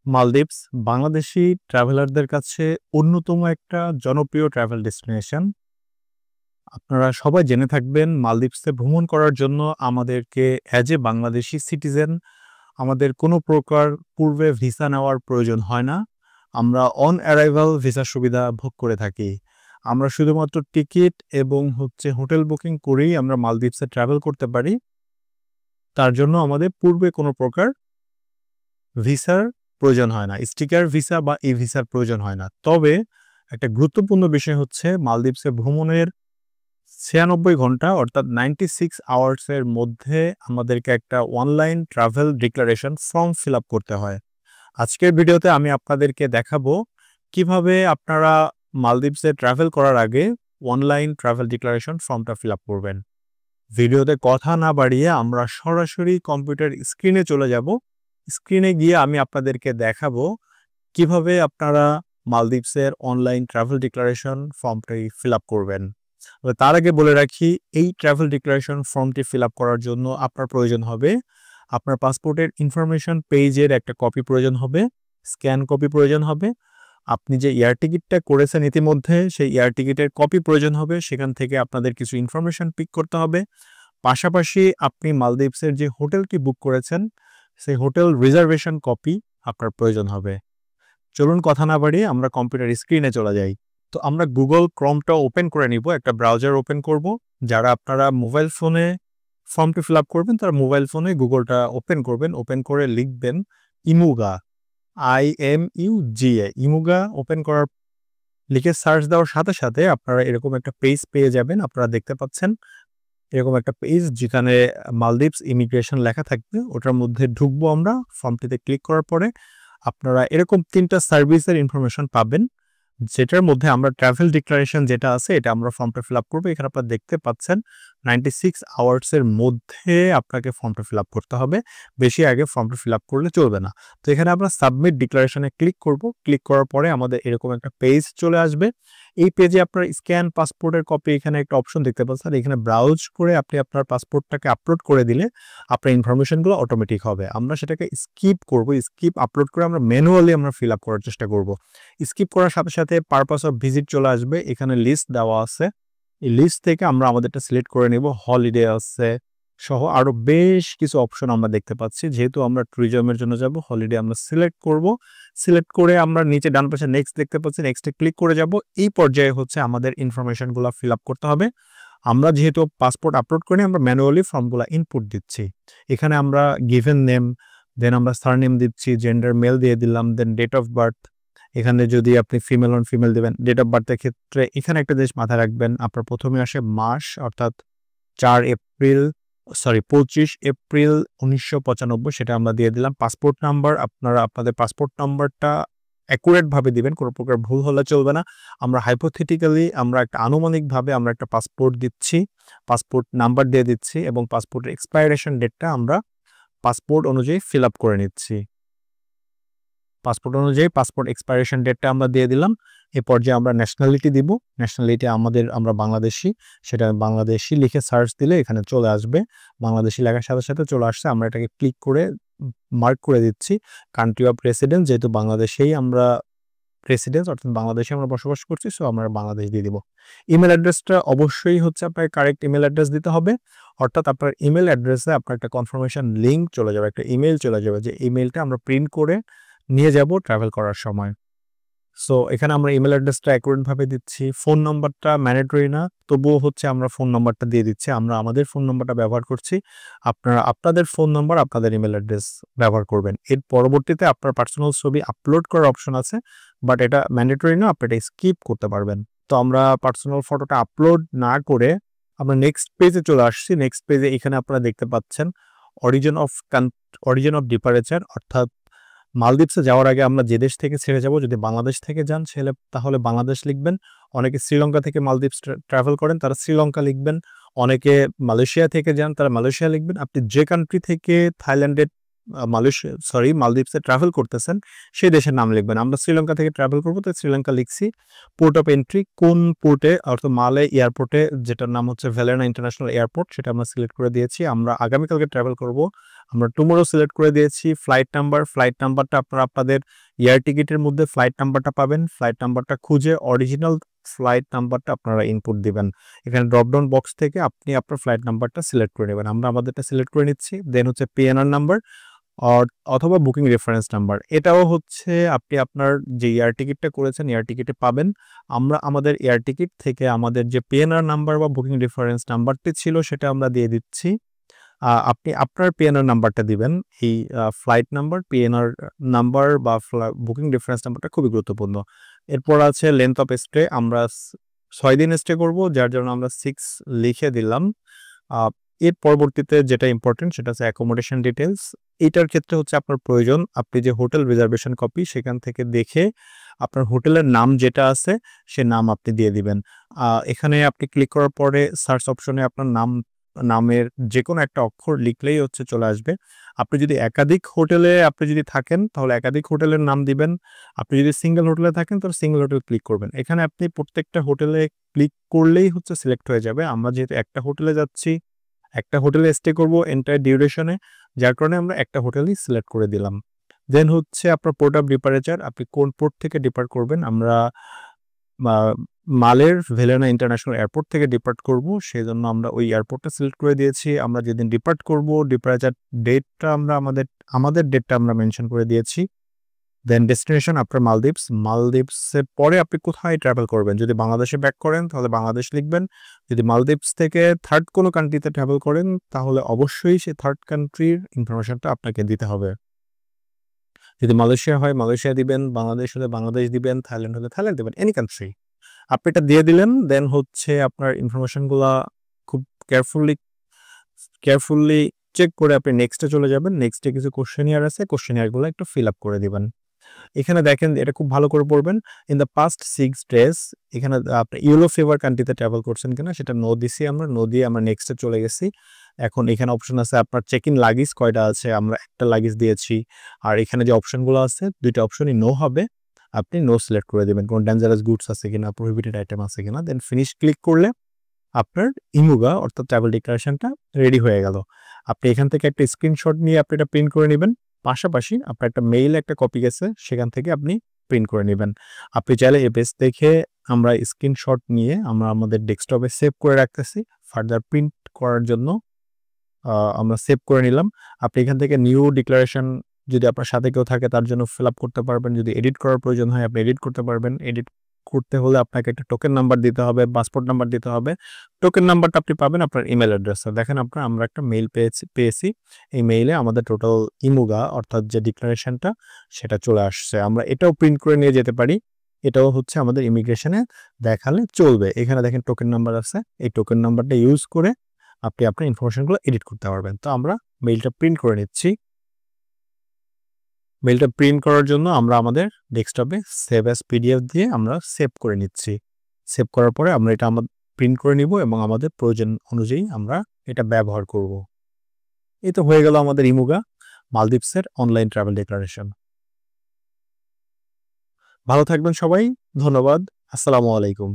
Maldives Bangladeshi ট্রাভেলারদের কাছে অন্যতম একটা জনপ্রিয় ট্রাভেল ডেস্টিনেশন। আপনারা সবাই জেনে থাকবেন মালদ্বীপসে ভ্রমণ করার জন্য আমাদেরকে অ্যাজ এ বাংলাদেশি সিটিজেন আমাদের কোনো প্রকার পূর্বে ভিসা নেওয়ার প্রয়োজন হয় না। আমরা অন অ্যারাইভাল ভিসা সুবিধা ভোগ করে থাকি। আমরা শুধুমাত্র টিকিট এবং হোটেল বুকিং করেই আমরা মালদ্বীপসে ট্রাভেল করতে পারি। তার জন্য আমাদের পূর্বে কোনো প্রকার ভিসার প্রয়োজন হয় না, স্টিকার ভিসা বা ই ভিসার প্রয়োজন হয় না। তবে একটা গুরুত্বপূর্ণ বিষয় হচ্ছে মালদ্বীপসে ভ্রমণের 96 ঘন্টা অর্থাৎ 96 আওয়ার্সের মধ্যে আমাদেরকে একটা online travel declaration form fill up করতে হয়। আজকের ভিডিওতে আমি আপনাদেরকে দেখাবো কিভাবে আপনারা মালদ্বীপসে ট্রাভেল করার আগে অনলাইন ট্রাভেল ডিক্লারেশন ফর্মটা ফিল আপ করবেন। ভিডিওতে কথা না বাড়িয়ে আমরা সরাসরি কম্পিউটার স্ক্রিনে চলে যাব। স্ক্রিনে গিয়ে আমি আপনাদেরকে দেখাবো কিভাবে আপনারা মালদ্বীপসের অনলাইন ট্রাভেল ডিক্লারেশন ফর্মটি ফিল আপ করবেন। তবে তার আগে বলে রাখি, এই ট্রাভেল ডিক্লারেশন ফর্মটি ফিল আপ করার জন্য আপনার প্রয়োজন হবে আপনার পাসপোর্টের ইনফরমেশন পেজের একটা কপি প্রয়োজন হবে, স্ক্যান কপি প্রয়োজন হবে। আপনি যে এয়ার টিকিটটা করেছেন ইতিমধ্যে সেই এয়ার টিকিটের কপি প্রয়োজন হবে, সেখান থেকে আপনাদের কিছু ইনফরমেশন পিক করতে হবে। পাশাপাশি আপনি মালদ্বীপসের যে হোটেলটি বুক করেছেন সেই হোটেল রিজার্ভেশন কপি আপনার প্রয়োজন হবে। চলুন কথা না বাড়িয়ে আমরা কম্পিউটার স্ক্রিনে চলে যাই। তো আমরা গুগল ক্রোমটা ওপেন করে নিব, একটা ব্রাউজার ওপেন করব। যারা আপনারা মোবাইল ফোনে ফর্মটি ফিল আপ করবেন তারা মোবাইল ফোনে গুগলটা ওপেন করবেন, ওপেন করে লিখবেন ইমুগা, IMUGA, ইমুগা। ওপেন করার লিখে সার্চ দেওয়ার সাথে সাথে আপনারা এরকম একটা পেজ পেয়ে যাবেন। আপনারা দেখতে পাচ্ছেন এরকম একটা পেজ যেখানে মালদ্বীপস ইমিগ্রেশন লেখা থাকবে, ওটার মধ্যে ঢুকবো আমরা। ফর্মটিতে ক্লিক করার পরে আপনারা এরকম 3টা সার্ভিসের ইনফরমেশন পাবেন, যেটার মধ্যে আমরা ট্রাভেল ডিক্লারেশন যেটা আছে এটা আমরা ফর্মটা ফিল আপ করবো। এখানে আপনারা দেখতে পাচ্ছেন 96 আওয়ার্সের মধ্যে আপনাকে ফর্মটা ফিল আপ করতে হবে, বেশি আগে ফর্মটা ফিল আপ করলে চলবে না। তো এখানে আমরা সাবমিট ডিক্লারেশনে ক্লিক করব। ক্লিক করার পরে আমাদের এরকম একটা পেজ চলে আসবে। এই পেজে আপনার স্ক্যান পাসপোর্টের কপি এখানে একটা অপশন দেখতে পাচ্ছেন। এখানে ব্রাউজ করে আপনি আপনার পাসপোর্টটাকে আপলোড করে দিলে আপনার ইনফরমেশনগুলো অটোমেটিক হবে। আমরা সেটাকে স্কিপ করব, স্কিপ আপলোড করে আমরা ম্যানুয়ালি আমরা ফিল আপ করার চেষ্টা করব। স্কিপ করার সাথে সাথে পারপাস অফ ভিজিট চলে আসবে, এখানে লিস্ট দেওয়া আছে। এই লিস্ট থেকে আমরা আমাদেরটা সিলেক্ট করে নেব। হলিডে আছে সহ আরো বেশ কিছু অপশন আমরা দেখতে পাচ্ছি। যেহেতু আমরা ট্যুরিজমের জন্য যাব, হলিডে আমরা সিলেক্ট করব। সিলেক্ট করে আমরা নিচে ডান পাশে নেক্সট দেখতে পাচ্ছি, নেক্সটে ক্লিক করে যাব। এই পর্যায়ে আমাদের ইনফরমেশনগুলো ফিল আপ করতে হবে। আমরা যেহেতু পাসপোর্ট আপলোড করি আমরা ম্যানুয়ালি ফর্মগুলো ইনপুট দিচ্ছি। এখানে আমরা গিভেন নেম, দেন আমরা সারনেম দিচ্ছি, জেন্ডার মেল দিয়ে দিলাম, দেন ডেট অফ বার্থ। এখানে যদি আপনি ফিমেল হন ফিমেল দেবেন। ডেট অফ বার্থের ক্ষেত্রে এখানে একটা জিনিস মাথায় রাখবেন, আপনার প্রথমে আসে মাস অর্থাৎ 25 এপ্রিল 1995, সেটা আমরা দিয়ে দিলাম। পাসপোর্ট নাম্বার আপনারা আপনাদের পাসপোর্ট নাম্বারটা অ্যাকুরেট ভাবে দিবেন, কোনো প্রকার ভুল হলে চলবে না। আমরা হাইপোথেটিক্যালি আমরা একটা আনুমানিকভাবে আমরা একটা পাসপোর্ট দিচ্ছি, পাসপোর্ট নাম্বার দিয়ে দিচ্ছি এবং পাসপোর্টের এক্সপায়ারেশন ডেটটা আমরা পাসপোর্ট অনুযায়ী ফিল আপ করে নিচ্ছি। পাসপোর্ট অনুযায়ী পাসপোর্ট এক্সপায়ারেশন ডেটটা আমরা দিয়ে দিলাম। এ পর্যায়ে আমরা ন্যাশনালিটি দিব। ন্যাশনালিটি আমরা বাংলাদেশি, সেটা বাংলাদেশি লিখে সার্চ দিলে এখানে চলে আসবে। বাংলাদেশি লেখার সাথে সাথে চলে আসছে। আমরা এটাকে ক্লিক করে মার্ক করে দিচ্ছি কান্ট্রি অফ রেসিডেন্স, যেহেতু বাংলাদেশেই আমরা রেসিডেন্স অর্থাৎ বাংলাদেশে আমরা বসবাস করছি, সো আমরা বাংলাদেশ দিয়ে দিব। ইমেল অ্যাড্রেসটা অবশ্যই আপনার কারেক্ট ইমেল অ্যাড্রেস দিতে হবে, অর্থাৎ আপনার ইমেল অ্যাড্রেসে আপনার একটা কনফার্মেশন লিঙ্ক চলে যাবে, একটা ইমেল চলে যাবে, যে ইমেলটা আমরা প্রিন্ট করে নিয়ে যাব ট্রাভেল করার সময়। সো এখানে আমরা ইমেল অ্যাড্রেসটা অ্যাকুরেট ভাবে দিচ্ছি। ফোন নাম্বারটা ম্যান্ডেটরি না, তবুও আমরা ফোন নাম্বারটা দিয়ে দিচ্ছি। আমরা আমাদের ফোন নাম্বারটা ব্যবহার করছি, আপনারা আপনাদের ফোন নাম্বার আপনাদের ইমেল অ্যাড্রেস ব্যবহার করবেন। এর পরবর্তীতে আপনার পার্সোনাল ছবি আপলোড করার অপশন আছে, বাট এটা ম্যান্ডেটরি না, আপনি এটা স্কিপ করতে পারবেন। তো আমরা পার্সোনাল ফটোটা আপলোড না করে আমরা নেক্সট পেজে চলে আসছি। নেক্সট পেজে এখানে আপনারা দেখতে পাচ্ছেন অরিজিন অফ ডিপারেচার, অর্থাৎ মালদ্বীপসে যাওয়ার আগে আমরা যে দেশ থেকে ছেড়ে যাব, যদি বাংলাদেশ থেকে যান তাহলে বাংলাদেশ লিখবেন। অনেকে শ্রীলঙ্কা থেকে মালদ্বীপস ট্রাভেল করেন তারা শ্রীলঙ্কা লিখবেন। অনেকে মালয়েশিয়া থেকে যান তারা মালয়েশিয়া লিখবেন। আপনি যে কান্ট্রি থেকে মালদ্বীপসে ট্রাভেল করতেছেন সেই দেশের নাম লিখবেন। আমরা শ্রীলঙ্কা থেকে ট্রাভেল করবো, তো শ্রীলঙ্কা লিখছি। পোর্ট অফ এন্ট্রি কোন পোর্টে, অর্থাৎ মালে এয়ারপোর্টে, যেটার নাম ভেলেনা ইন্টারন্যাশনাল এয়ারপোর্ট, সেটা আমরা সিলেক্ট করে দিয়েছি। আমরা আগামীকালকে ট্রাভেল করব, আমরা টুমরো সিলেক্ট করে দিয়েছি। ফ্লাইট নাম্বারটা আপনারা আপনাদের এয়ার টিকেটের মধ্যে ফ্লাইট নাম্বারটা পাবেন। ফ্লাইট নাম্বারটা খুঁজে অরিজিনাল ফ্লাইট নাম্বারটা আপনারা ইনপুট দিবেন। এখানে ড্রপ ডাউন বক্স থেকে আপনি আপনার ফ্লাইট নাম্বারটা সিলেক্ট করে নেবেন। আমরা আমাদেরটা সিলেক্ট করে নিচ্ছি। দেন হচ্ছে পিএনআর নাম্বার অথবা বুকিং রেফারেন্স নাম্বার। এটাও হচ্ছে আপনি আপনার যে এয়ার টিকিটটা করেছেন এয়ার টিকিটে পাবেন। আমরা আমাদের এয়ার টিকিট থেকে আমাদের যে পিএনআর নাম্বার বা বুকিং রেফারেন্স নাম্বারটি ছিল সেটা আমরা দিয়ে দিচ্ছি। আপনি আপনার পিএনআর নাম্বারটা দিবেন। এই ফ্লাইট নাম্বার, পিএনআর নাম্বার বা বুকিং রেফারেন্স নাম্বারটা খুবই গুরুত্বপূর্ণ। এরপর আছে লেন্থ অফ স্টে। আমরা 6 দিন স্টে করব, যার জন্য আমরা 6 লিখে দিলাম। এর পরবর্তীতে যেটা ইম্পর্টেন্ট সেটা হচ্ছে অ্যাকোমোডেশন ডিটেলস। এইটার ক্ষেত্রে হচ্ছে আপনার প্রয়োজন আপনি যে হোটেল রিজার্ভেশন কপি সেখান থেকে দেখে আপনার হোটেলের নাম যেটা আছে সে নাম আপনি দিয়ে দিবেন। এখানে আপনি ক্লিক করার পরে সার্চ অপশনে আপনার নামের যে কোনো একটা অক্ষর লিখলেই হচ্ছে চলে আসবে। আপনি যদি একাধিক হোটেলে থাকেন তাহলে একাধিক হোটেলের নাম দিবেন। আপনি যদি সিঙ্গেল হোটেলে থাকেন তাহলে সিঙ্গেল হোটেল ক্লিক করবেন। এখানে আপনি প্রত্যেকটা হোটেলে ক্লিক করলেই হচ্ছে সিলেক্ট হয়ে যাবে। আমরা যেহেতু একটা হোটেলে যাচ্ছি, একটা হোটেলে স্টে করব এন্টায়ার ডিউরেশনে, যার কারণে আমরা একটা হোটেলই সিলেক্ট করে দিলাম। দেন হচ্ছে আপনার পোর্ট অফ ডিপারেচার, আপনি কোন পোর্ট থেকে ডিপার্ট করবেন। আমরা মালের ভেলেনা ইন্টারন্যাশনাল এয়ারপোর্ট থেকে ডিপার্ট করব, সেই জন্য আমরা ওই এয়ারপোর্টটা সিলেক্ট করে দিয়েছি। আমরা যেদিন ডিপার্ট করব ডিপারেচার ডেটটা আমরা আমাদের ডেটটা আমরা মেনশন করে দিয়েছি। দেন ডেস্টিনেশন আপনার মালদ্বীপসের পরে আপনি কোথায় ট্রাভেল করবেন। যদি বাংলাদেশে ব্যাক করেন তাহলে বাংলাদেশ লিখবেন। যদি মালদ্বীপস থেকে থার্ড কোনো কান্ট্রিতে ট্রাভেল করেন তাহলে অবশ্যই সেই থার্ড কান্ট্রির ইনফরমেশনটা আপনাকে দিতে হবে। যদি মালয়েশিয়া হয় মালয়েশিয়া দিবেন, বাংলাদেশ হলে বাংলাদেশ দিবেন, থাইল্যান্ড হলে থাইল্যান্ড দিবেন, এনি কান্ট্রি আপনি এটা দিয়ে দিলেন। দেন হচ্ছে আপনার ইনফরমেশনগুলা খুব কেয়ারফুলি চেক করে আপনি নেক্সটে চলে যাবেন। নেক্সটে কিছু কোশ্চেনিয়ার আছে, কোশ্চেনিয়ারগুলো একটু ফিল আপ করে দিবেন। এখানে দেখেন এটা খুব ভালো করে পড়বেন। ইন দ্য পাস্ট 6 ডেজ এখানে আপনি ইয়েলো ফিভার কান্ট্রিতে ট্রাভেল করছেন কিনা সেটা নো দিছি আমরা, নো দিয়ে আমরা নেক্সটে চলে গেছি। এখন এখানে অপশন আছে আপনার চেক ইন লাগেজ কয়টা আছে, আমরা একটা লাগেজ দিয়েছি। আর এখানে যে অপশনগুলো আছে দুইটা অপশনই নো হবে, আপনি নো সিলেক্ট করে দেবেন। কোনো ডেঞ্জারাস গুডস আছে কিনা, প্রহিবিটেড আইটেম আছে কিনা। দেন ফিনিশ ক্লিক করলে আপনার ইমুগা অর্থাৎ ট্রাভেল ডিক্লারেশনটা রেডি হয়ে গেল। আপনি এখান থেকে একটা স্ক্রিনশট নিয়ে আপনি এটা প্রিন্ট করে নেবেন। পাশাপাশি আপনার একটা মেইলে একটা কপি গেছে সেখান থেকে আপনি প্রিন্ট করে নেবেন। আপনি চাইলে এই পেজ দেখে আমরা স্ক্রিনশট নিয়ে আমরা আমাদের ডেস্কটপে সেভ করে রাখতেছি, ফার্দার প্রিন্ট করার জন্য আমরা সেভ করে নিলাম। আপনি এখান থেকে নিউ ডিক্লারেশন যদি আপনার সাথে কেউ থাকে তার জন্য ফিল আপ করতে পারবেন। যদি এডিট করার প্রয়োজন হয় আপনি এডিট করতে পারবেন। এডিট করতে হলে আপনাকে একটা টোকেন নাম্বার দিতে হবে, পাসপোর্ট নাম্বার দিতে হবে। টোকেন নাম্বারটা আপনি পাবেন আপনার ইমেল অ্যাড্রেসে। দেখেন আমরা একটা মেইল পেয়েছি। এই মেইলে আমাদের টোটাল ইমুগা অর্থাৎ যে ডিক্লারেশনটা সেটা চলে আসছে। আমরা এটাও প্রিন্ট করে নিয়ে যেতে পারি। এটাও হচ্ছে আমাদের ইমিগ্রেশনে দেখালে চলবে। এখানে দেখেন টোকেন নাম্বার আছে, এই টোকেন নাম্বারটা ইউজ করে আপনি আপনার ইনফরমেশনগুলো এডিট করতে পারবেন। তো আমরা মেইলটা প্রিন্ট করে নিচ্ছি। মেইলটা প্রিন্ট করার জন্য আমরা আমাদের ডেস্কটপে সেভ অ্যাজ পিডিএফ দিয়ে আমরা সেভ করে নিচ্ছি। সেভ করার পরে আমরা এটা প্রিন্ট করে নিব এবং আমাদের প্রয়োজন অনুযায়ী আমরা এটা ব্যবহার করব। এই তো হয়ে গেল আমাদের ইমুগা মালদ্বীপসের অনলাইন ট্রাভেল ডিক্লারেশন। ভালো থাকবেন সবাই, ধন্যবাদ, আসসালামু আলাইকুম।